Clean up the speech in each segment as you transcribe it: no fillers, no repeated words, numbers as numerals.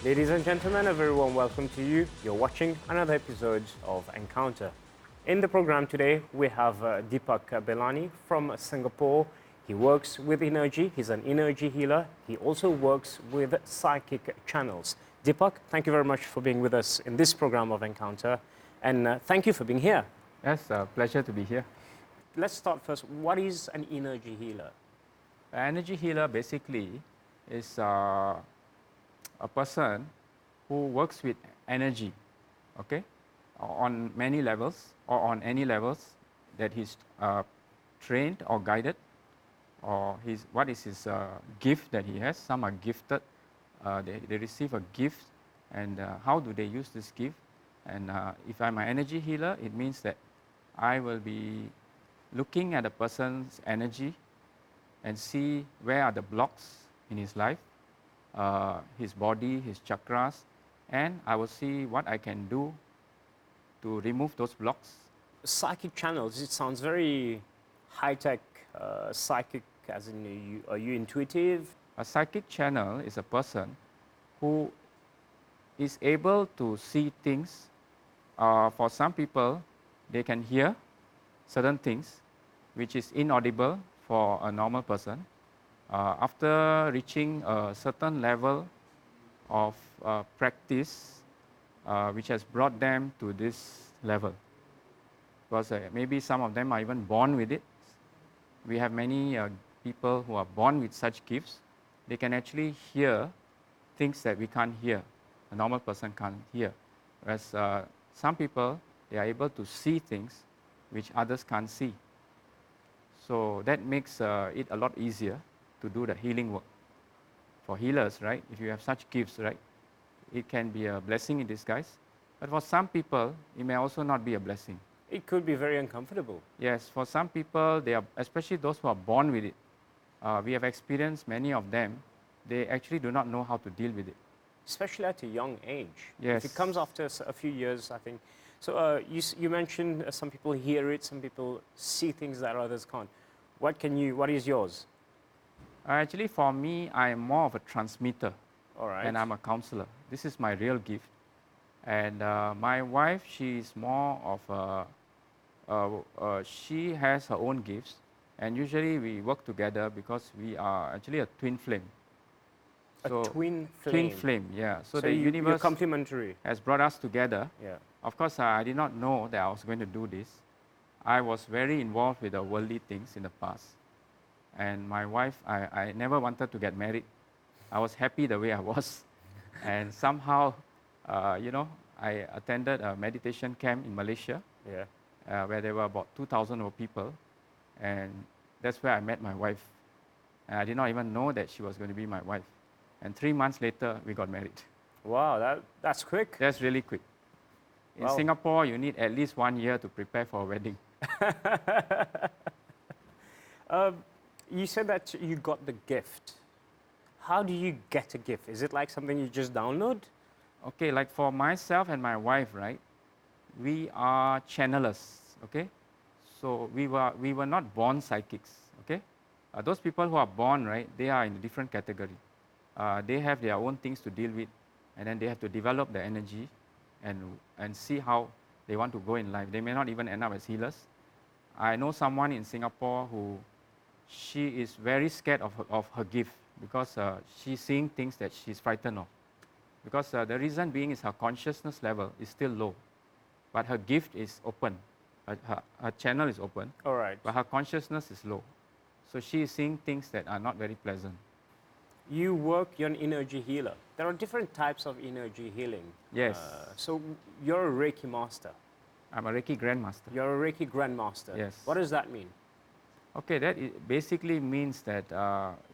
Ladies and gentlemen, a very warm welcome to you. You're watching another episode of Encounter. In the program today, we have Deepak Belani from Singapore. He works with energy. He's an energy healer. He also works with psychic channels. Deepak, thank you very much for being with us in this program of Encounter. And thank you for being here. Yes, a pleasure to be here. Let's start first. What is an energy healer? An energy healer basically is a person who works with energy, okay, on many levels or on any levels that he's trained or guided, or what is his gift that he has. Some are gifted, they receive a gift, and how do they use this gift? And if I'm an energy healer, it means that I will be looking at a person's energy and see where are the blocks in his life, his body, his chakras, and I will see what I can do to remove those blocks. Psychic channels, it sounds very high-tech, psychic, as in, are you intuitive? A psychic channel is a person who is able to see things. For some people, they can hear certain things which is inaudible for a normal person. After reaching a certain level of practice, which has brought them to this level. Because maybe some of them are even born with it. We have many people who are born with such gifts. They can actually hear things that we can't hear, a normal person can't hear. Whereas some people, they are able to see things which others can't see. So that makes it a lot easier to do the healing work. For healers, right, if you have such gifts, right, it can be a blessing in disguise. But for some people, it may also not be a blessing. It could be very uncomfortable. Yes, for some people, they are, especially those who are born with it, we have experienced many of them, they actually do not know how to deal with it. Especially at a young age. Yes. If it comes after a few years, I think. So you mentioned some people hear it, some people see things that others can't. What is yours? Actually, for me, I am more of a transmitter. All right. And I'm a counselor. This is my real gift. And my wife, she's more of she has her own gifts. And usually we work together because we are actually a twin flame. So, a twin flame? Twin flame, yeah. So the you're universe complementary. has brought us together. Yeah. Of course, I did not know that I was going to do this. I was very involved with the worldly things in the past. And my wife, I never wanted to get married. I was happy the way I was. And somehow, I attended a meditation camp in Malaysia, yeah. Where there were about 2,000 people. And that's where I met my wife. And I did not even know that she was going to be my wife. And 3 months later, we got married. Wow, that's quick. That's really quick. In Singapore, you need at least 1 year to prepare for a wedding. You said that you got the gift. How do you get a gift? Is it like something you just download? Okay, like for myself and my wife, right? We are channelers, okay? So we were not born psychics, okay? Those people who are born, right, they are in a different category. They have their own things to deal with, and then they have to develop the energy and see how they want to go in life. They may not even end up as healers. I know someone in Singapore who, she is very scared of her gift because she's seeing things that she's frightened of. Because the reason being is her consciousness level is still low, but her gift is open. Her channel is open, all right, but her consciousness is low. So she is seeing things that are not very pleasant. You're an energy healer. There are different types of energy healing. Yes. So you're a Reiki Master. I'm a Reiki Grandmaster. You're a Reiki Grandmaster. Yes. What does that mean? Okay, that basically means that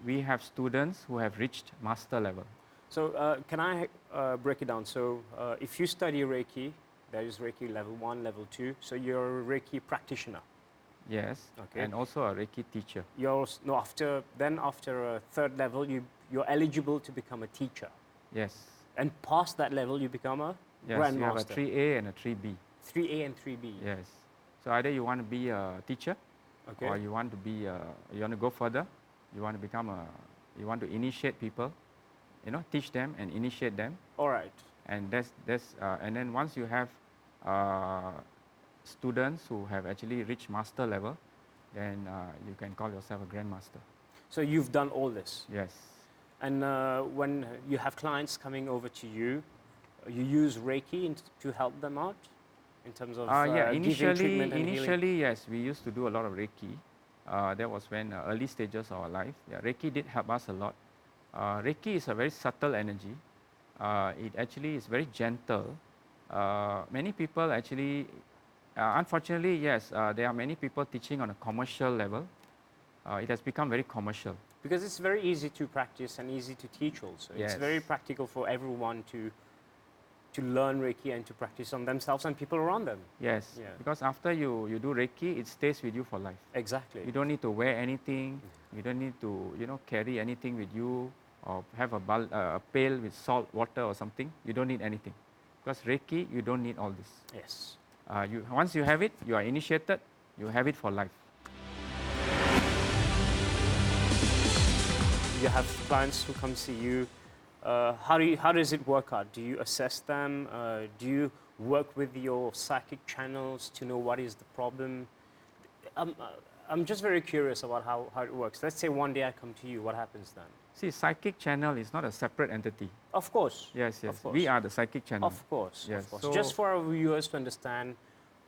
we have students who have reached master level. So can I break it down? So if you study Reiki, there is Reiki level 1, level 2. So you're a Reiki practitioner. Yes. Okay. And also a Reiki teacher. After a third level, you're eligible to become a teacher. Yes. And past that level, you become a Grandmaster. You have a 3A and a 3B. 3A and 3B. Yes. So either you want to be a teacher, or you want to go further. You want to initiate people teach them and initiate them. All right. And and then once you have students who have actually reached master level, then you can call yourself a grandmaster. So you've done all this. Yes. And when you have clients coming over to you, you use Reiki to help them out in terms of giving treatment and healing? Initially, yes, we used to do a lot of Reiki. That was when early stages of our life. Yeah, Reiki did help us a lot. Reiki is a very subtle energy. It actually is very gentle. Many people actually, unfortunately, yes, there are many people teaching on a commercial level. It has become very commercial. Because it's very easy to practice and easy to teach also. Yes. It's very practical for everyone to learn Reiki and to practice on themselves and people around them. Yes, Yeah. because after you do Reiki, it stays with you for life. Exactly. You don't need to wear anything. You don't need to, carry anything with you or have a pail with salt water or something. You don't need anything. Because Reiki, you don't need all this. Yes. Once you have it, you are initiated, you have it for life. You have clients who come see you. How does it work out? Do you assess them? Do you work with your psychic channels to know what is the problem? I'm just very curious about how it works. Let's say one day I come to you, what happens then? See, psychic channel is not a separate entity. Of course. Yes, yes. Of course. We are the psychic channel. Of course. Yes. Of course. So just for our viewers to understand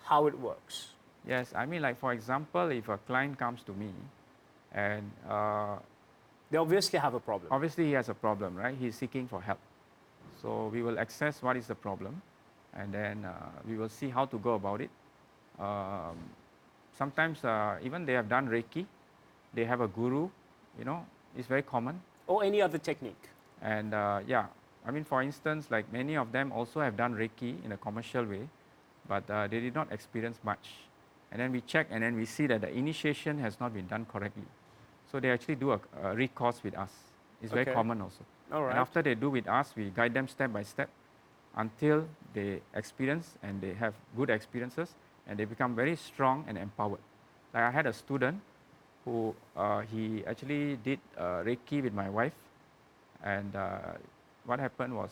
how it works. yes, I mean, like for example, if a client comes to me and They obviously have a problem. obviously he has a problem, right? He's seeking for help. So we will assess what is the problem, and then we will see how to go about it. Sometimes even they have done Reiki, they have a guru, it's very common. Or any other technique. And yeah, I mean, for instance, like many of them also have done Reiki in a commercial way, but they did not experience much. And then we check and then we see that the initiation has not been done correctly. So they actually do a recourse with us. It's very Okay. common also. All right. And after they do with us, we guide them step by step until they experience and they have good experiences and they become very strong and empowered. Like I had a student who he actually did Reiki with my wife, and what happened was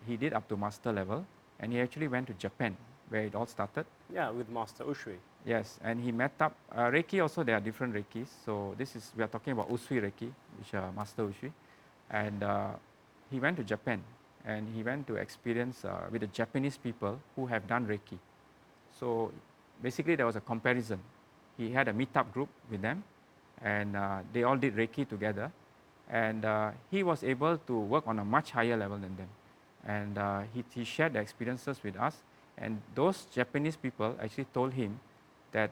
he did up to master level, and he actually went to Japan where it all started. Yeah, with Master Ushui. Yes, and he met up Reiki. Also, there are different Reikis. So we are talking about Usui Reiki, which Master Usui, and he went to Japan, and he went to experience with the Japanese people who have done Reiki. So basically, there was a comparison. He had a meetup group with them, and they all did Reiki together, and he was able to work on a much higher level than them, and he shared the experiences with us, and those Japanese people actually told him that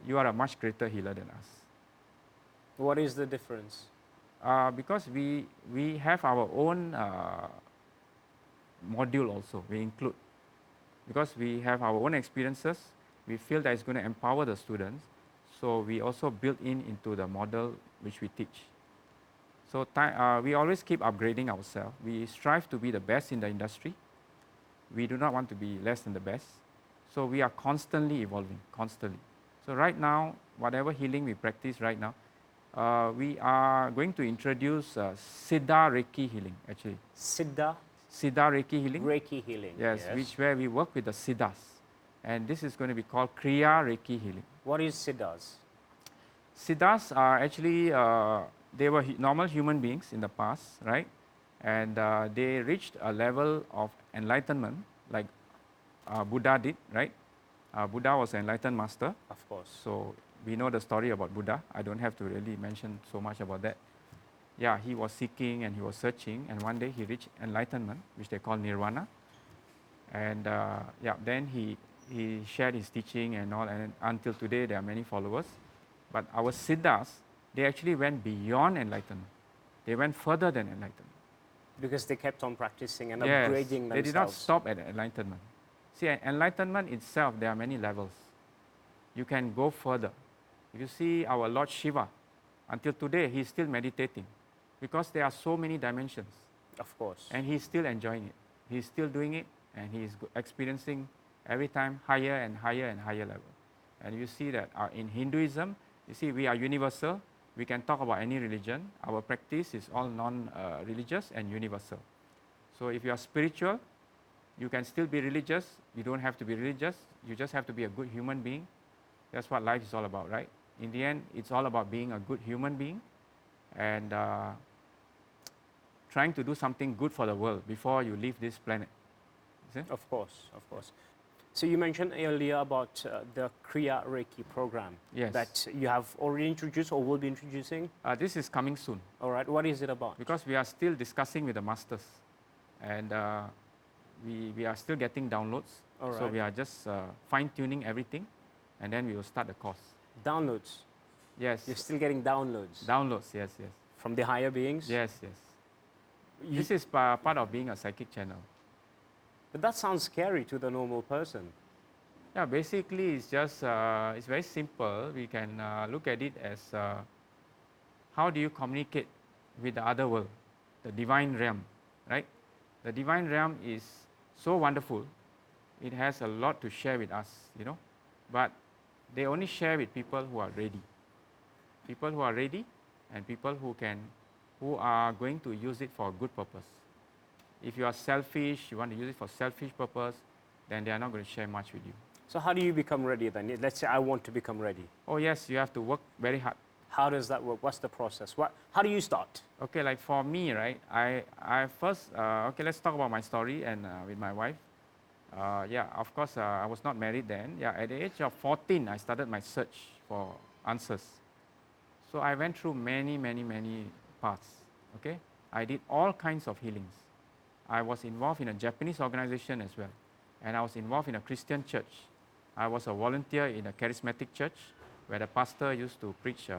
you are a much greater healer than us. What is the difference? Because we have our own module also, we include. Because we have our own experiences, we feel that it's going to empower the students, so we also build into the model which we teach. So we always keep upgrading ourselves. We strive to be the best in the industry. We do not want to be less than the best. So we are constantly evolving, constantly. So right now, whatever healing we practice right now, we are going to introduce Siddha Reiki healing, actually. Siddha Siddha Reiki healing. Reiki healing. Yes, where we work with the Siddhas. And this is going to be called Kriya Reiki healing. What is Siddhas? Siddhas are actually, they were normal human beings in the past, right? And they reached a level of enlightenment, like Buddha did, right? Buddha was an enlightened master. Of course. So we know the story about Buddha. I don't have to really mention so much about that. Yeah, he was seeking and he was searching, and one day he reached enlightenment, which they call nirvana. And yeah, then he shared his teaching and all, and until today there are many followers. But our Siddhas, they actually went beyond enlightenment. They went further than enlightenment. Because they kept on practicing and Yes, upgrading themselves. they did not stop at enlightenment. See, enlightenment itself, there are many levels. You can go further. If you see our Lord Shiva, until today, he's still meditating because there are so many dimensions. Of course. And he's still enjoying it. He's still doing it, and he's experiencing every time higher and higher and higher level. And you see that in Hinduism, you see we are universal, We can talk about any religion. Our practice is all non-religious and universal. So if you are spiritual, you can still be religious. You don't have to be religious. You just have to be a good human being. That's what life is all about, right? In the end, it's all about being a good human being and trying to do something good for the world before you leave this planet. You see? Of course, of course. So you mentioned earlier about the Kriya Reiki program Yes. that you have already introduced or will be introducing. This is coming soon All right, what is it about? because we are still discussing with the masters and we are still getting downloads. All So right. we are just fine-tuning everything and then we will start the course. Downloads. Yes. You're still getting downloads Downloads, yes, yes. from the higher beings. Yes, yes. You- This is part of being a psychic channel. But that sounds scary to the normal person. Yeah, basically it's just, it's very simple. We can look at it as how do you communicate with the other world, the divine realm, right? The divine realm is so wonderful. It has a lot to share with us, you know, but they only share with people who are ready. People who are ready and people who are going to use it for a good purpose. If you are selfish, you want to use it for selfish purpose, then they are not going to share much with you. So how do you become ready then? Let's say I want to become ready. Oh yes, you have to work very hard. How does that work? What's the process? How do you start? Okay, like for me, right, I first, okay, let's talk about my story and with my wife. Yeah, of course, I was not married then. Yeah, at the age of 14, I started my search for answers. So I went through many paths, okay? I did all kinds of healings. I was involved in a Japanese organization as well. And I was involved in a Christian church. I was a volunteer in a charismatic church where the pastor used to preach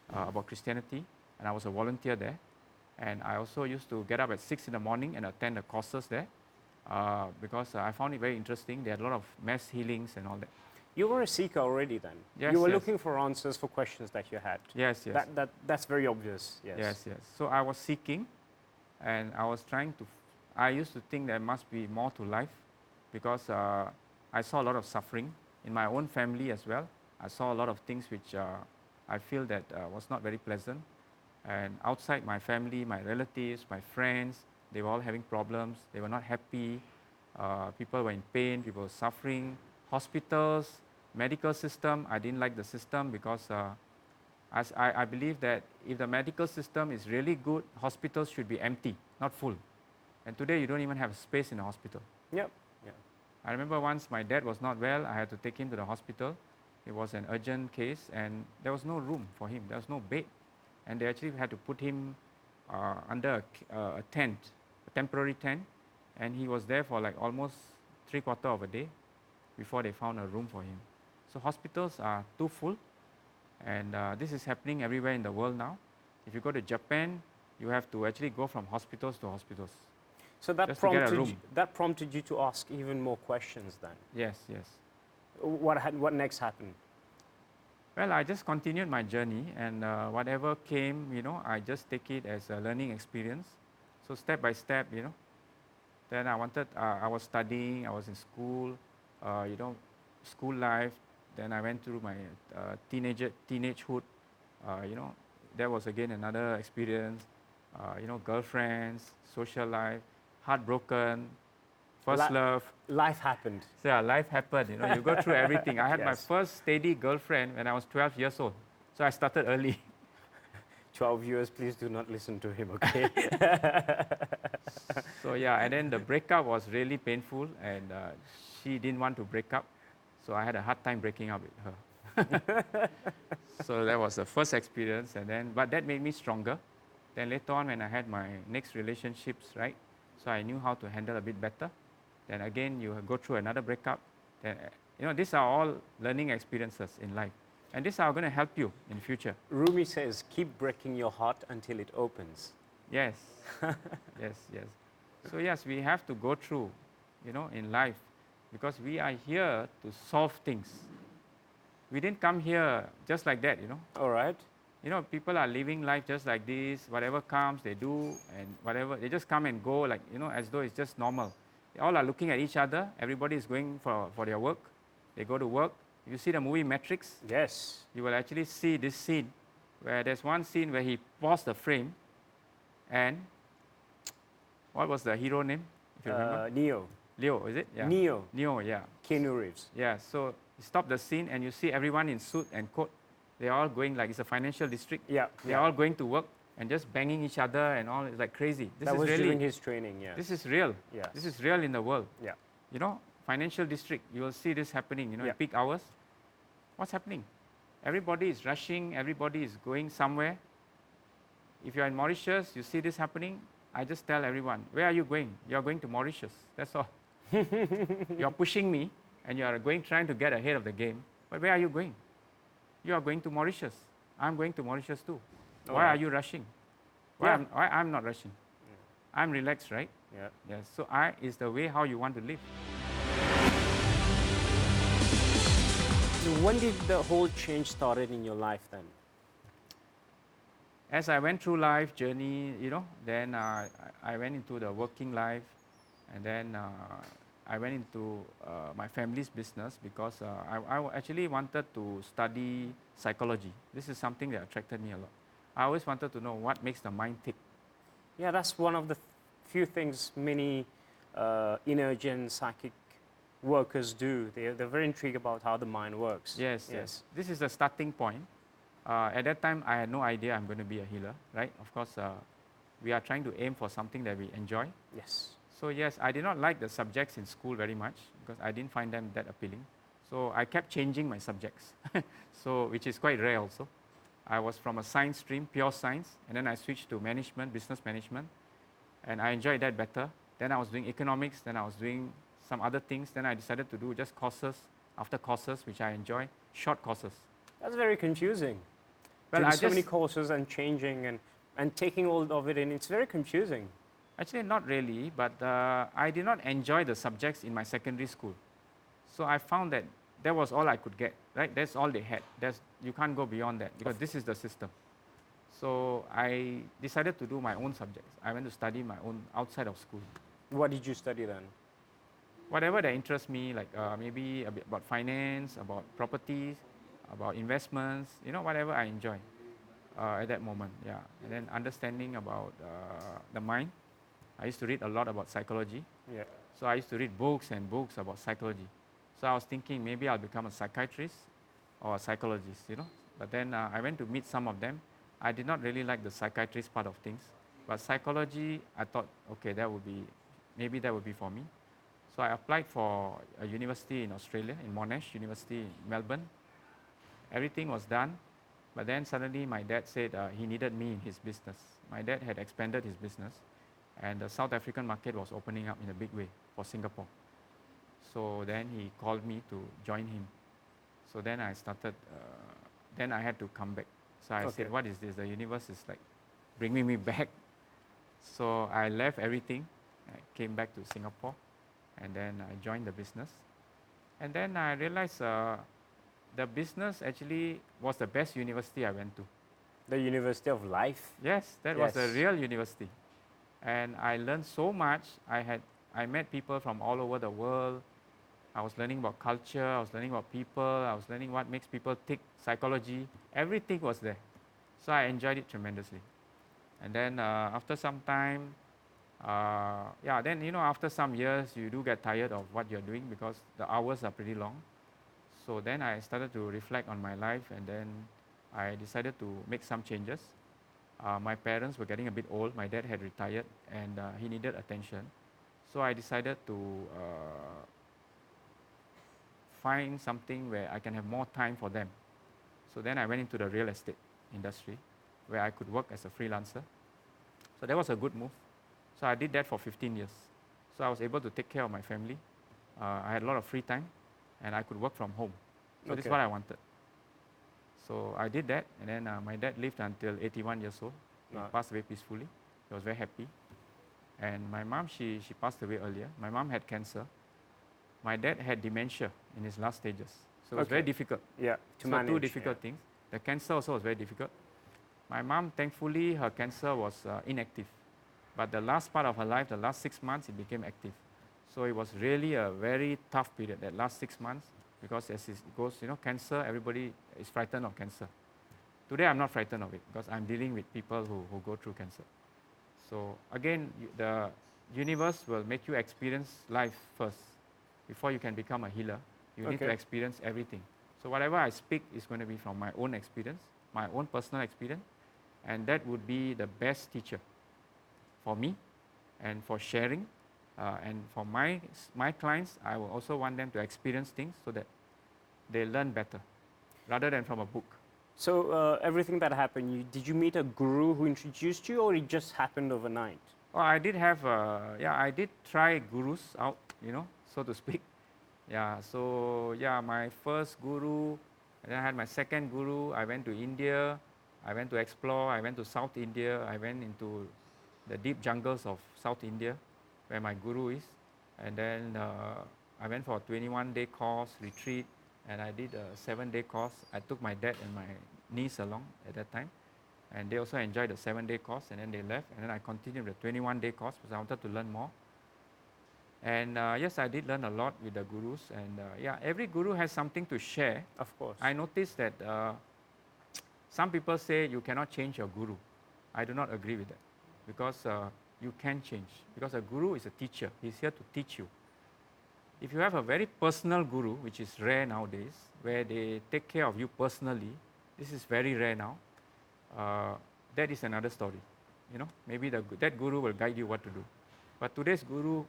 about Christianity. And I was a volunteer there. And I also used to get up at 6 in the morning and attend the courses there because I found it very interesting. They had a lot of mass healings and all that. You were a seeker already then. Yes, you were yes. looking for answers for questions that you had. Yes, yes. That's very obvious. Yes. Yes, yes. So I was seeking and I was trying to, I used to think there must be more to life because I saw a lot of suffering in my own family as well. I saw a lot of things which I feel that was not very pleasant. And outside my family, my relatives, my friends, they were all having problems. They were not happy. People were in pain. People were suffering. Hospitals, medical system, I didn't like the system because I believe that if the medical system is really good, hospitals should be empty, not full. And today you don't even have space in the hospital. Yep. Yeah. I remember once my dad was not well, I had to take him to the hospital. It was an urgent case and there was no room for him, there was no bed. And they actually had to put him under a tent, a temporary tent, and he was there for like almost 3/4 of a day before they found a room for him. So hospitals are too full, and this is happening everywhere in the world now. If you go to Japan, you have to actually go from hospitals to hospitals. So that Just to get a prompted room. that prompted you to ask even more questions then. Yes, yes. What next happened? Well, I just continued my journey, and whatever came, you know, I just take it as a learning experience. So step by step, you know. Then I was studying, I was in school, you know, school life. Then I went through my teenagehood. You know, that was again another experience. You know, girlfriends, social life, heartbroken, first love. Life happened. So yeah, life happened. You know, you go through everything. I had my Yes. first steady girlfriend when I was 12 years old. So I started early. 12 years, please do not listen to him, okay? So yeah, and then the breakup was really painful, and she didn't want to break up. So I had a hard time breaking up with her. So that was the first experience, and then, but that made me stronger. Then later on, when I had my next relationships, right? So I knew how to handle a bit better. Then again, you go through another breakup. Then, you know, these are all learning experiences in life. And these are going to help you in future. Rumi says, keep breaking your heart until it opens. Yes, yes, yes. So yes, we have to go through, you know, in life, because we are here to solve things. We didn't come here just like that, you know. All right. You know, people are living life just like this. Whatever comes, they do, and whatever, they just come and go, like, you know, as though it's just normal. They all are looking at each other. Everybody is going for their work. They go to work. You see the movie Matrix, Yes. you will actually see this scene where there's one scene where he paused the frame, and what was the hero name, if you remember? Neo. Leo, is it? Yeah. Neo. Neo, yeah. Keanu Reeves. Yeah, so he stopped the scene, and you see everyone in suit and coat. They're all going, like it's a financial district. Yeah. They're all going to work and just banging each other and all. It's like crazy. This That is was really, during his training, yeah. this is real. Yes. This is real in the world. Yeah. You know, financial district, you will see this happening, you know, Yeah. in peak hours. What's happening? Everybody is rushing, everybody is going somewhere. If you're in Mauritius, you see this happening, I just tell everyone, where are you going? You're going to Mauritius, that's all. You're pushing me, and you are trying to get ahead of the game, but where are you going? You are going to Mauritius. I'm going to Mauritius too. Why are you rushing? Why I'm not rushing? I'm relaxed, right? Yeah. Yes, so is the way how you want to live. So when did the whole change started in your life then? As I went through life journey, you know, then I went into the working life, and then I went into my family's business because I actually wanted to study psychology. This is something that attracted me a lot. I always wanted to know what makes the mind tick. Yeah, that's one of the few things many energy and psychic workers do. They're very intrigued about how the mind works. Yes. This is the starting point. At that time, I had no idea I'm going to be a healer, right? Of course, we are trying to aim for something that we enjoy. Yes. So yes, I did not like the subjects in school very much because I didn't find them that appealing. So I kept changing my subjects, so which is quite rare also. I was from a science stream, pure science, and then I switched to management, business management, and I enjoyed that better. Then I was doing economics, then I was doing some other things. Then I decided to do just courses after courses, which I enjoy, short courses. That's very confusing. Well, Doing I so many courses and changing and taking all of it in, it's very confusing. Actually, not really, but I did not enjoy the subjects in my secondary school. So I found that that was all I could get, right? That's all they had. You can't go beyond that because this is the system. So I decided to do my own subjects. I went to study my own outside of school. What did you study then? Whatever that interests me, like maybe a bit about finance, about properties, about investments, you know, whatever I enjoy at that moment, yeah. And then understanding about the mind. I used to read a lot about psychology. Yeah. So I used to read books and books about psychology. So I was thinking maybe I'll become a psychiatrist or a psychologist, you know. But then I went to meet some of them. I did not really like the psychiatrist part of things. But psychology, I thought, okay, maybe that would be for me. So I applied for a university in Australia, in Monash University in Melbourne. Everything was done. But then suddenly my dad said he needed me in his business. My dad had expanded his business, and the South African market was opening up in a big way for Singapore. So then he called me to join him. So then I started, then I had to come back. So I said, what is this? The universe is like bringing me back. So I left everything. I came back to Singapore, and then I joined the business. And then I realized the business actually was the best university I went to. The University of Life? Yes, that was a real university. And I learned so much. I met people from all over the world. I was learning about culture, I was learning about people, I was learning what makes people tick, psychology. Everything was there. So I enjoyed it tremendously. And then after some time, then you know, after some years, you do get tired of what you're doing because the hours are pretty long. So then I started to reflect on my life, and then I decided to make some changes. My parents were getting a bit old. My dad had retired, and he needed attention. So I decided to find something where I can have more time for them. So then I went into the real estate industry, where I could work as a freelancer. So that was a good move. So I did that for 15 years. So I was able to take care of my family. I had a lot of free time, and I could work from home. So this is what I wanted. So I did that, and then my dad lived until 81 years old. He passed away peacefully. He was very happy. And my mom, she passed away earlier. My mom had cancer. My dad had dementia in his last stages. So it was very difficult. Yeah, to manage. Two difficult things. The cancer also was very difficult. My mom, thankfully, her cancer was inactive. But the last part of her life, the last 6 months, it became active. So it was really a very tough period, that last 6 months, because as it goes, you know, cancer, everybody is frightened of cancer. Today, I'm not frightened of it because I'm dealing with people who go through cancer. So again, the universe will make you experience life first. Before you can become a healer, you need to experience everything. So whatever I speak is going to be from my own experience, my own personal experience, and that would be the best teacher for me and for sharing. And for my clients, I will also want them to experience things so that they learn better rather than from a book. So everything that happened, did you meet a guru who introduced you, or it just happened overnight? Well, I did have, I did try gurus out, so to speak. Yeah, so my first guru, and then I had my second guru. I went to India. I went to explore. I went to South India. I went into the deep jungles of South India, where my guru is. And then I went for a 21-day course, retreat, and I did a 7-day course. I took my dad and my niece along at that time. And they also enjoyed the 7-day course, and then they left. And then I continued the 21-day course because I wanted to learn more. And yes, I did learn a lot with the gurus. And every guru has something to share. Of course. I noticed that some people say you cannot change your guru. I do not agree with that because you can change. Because a guru is a teacher. He's here to teach you. If you have a very personal guru, which is rare nowadays, where they take care of you personally, this is very rare now. That is another story. Maybe that guru will guide you what to do. But today's guru,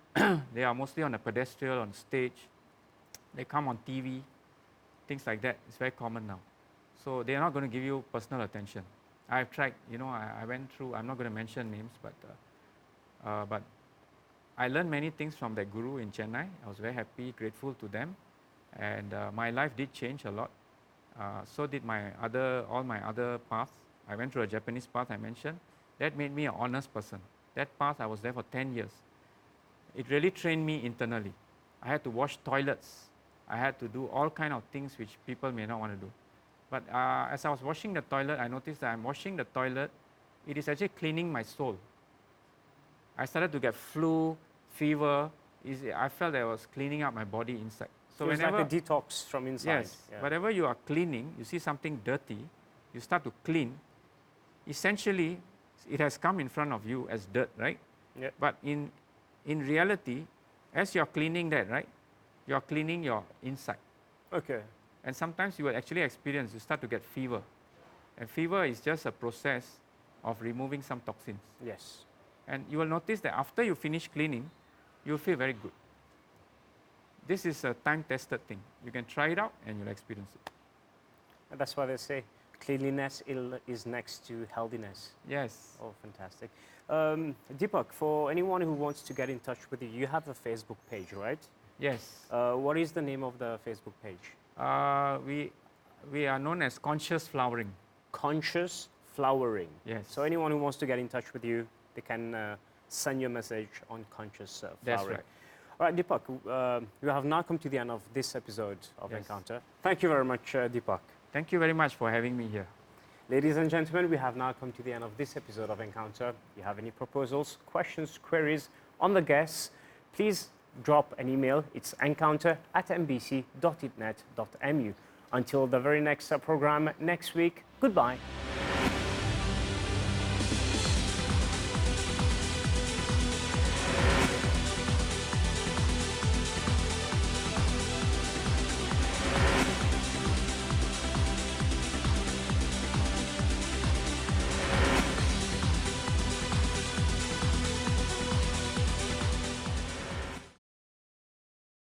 they are mostly on a pedestal, on stage. They come on TV, things like that. It's very common now. So they are not going to give you personal attention. I've tried, I went through, I'm not going to mention names, but I learned many things from that guru in Chennai. I was very happy, grateful to them. And my life did change a lot. So did all my other paths. I went through a Japanese path I mentioned. That made me an honest person. That path, I was there for 10 years. It really trained me internally. I had to wash toilets. I had to do all kind of things which people may not want to do. But as I was washing the toilet, I noticed that I'm washing the toilet. It is actually cleaning my soul. I started to get flu, fever. I felt that I was cleaning up my body inside. So it's like a detox from inside. Yes. Yeah. Whatever you are cleaning, you see something dirty, you start to clean. Essentially, it has come in front of you as dirt, right? Yeah. But in reality, as you're cleaning that, right, you're cleaning your inside. Okay. And sometimes you will actually you start to get fever. And fever is just a process of removing some toxins. Yes. And you will notice that after you finish cleaning, you'll feel very good. This is a time-tested thing. You can try it out and you'll experience it. And that's why they say cleanliness is next to healthiness. Yes. Oh, fantastic. Deepak, for anyone who wants to get in touch with you, you have a Facebook page, right? Yes. What is the name of the Facebook page? We are known as Conscious Flowering. Conscious Flowering. Yes. So anyone who wants to get in touch with you, they can send you a message on Conscious Flowering. That's right. All right, Deepak, we have now come to the end of this episode of Encounter. Thank you very much, Deepak. Thank you very much for having me here. Ladies and gentlemen, we have now come to the end of this episode of Encounter. If you have any proposals, questions, queries on the guests, please drop an email. It's encounter@mbc.itnet.mu. Until the very next program next week, goodbye.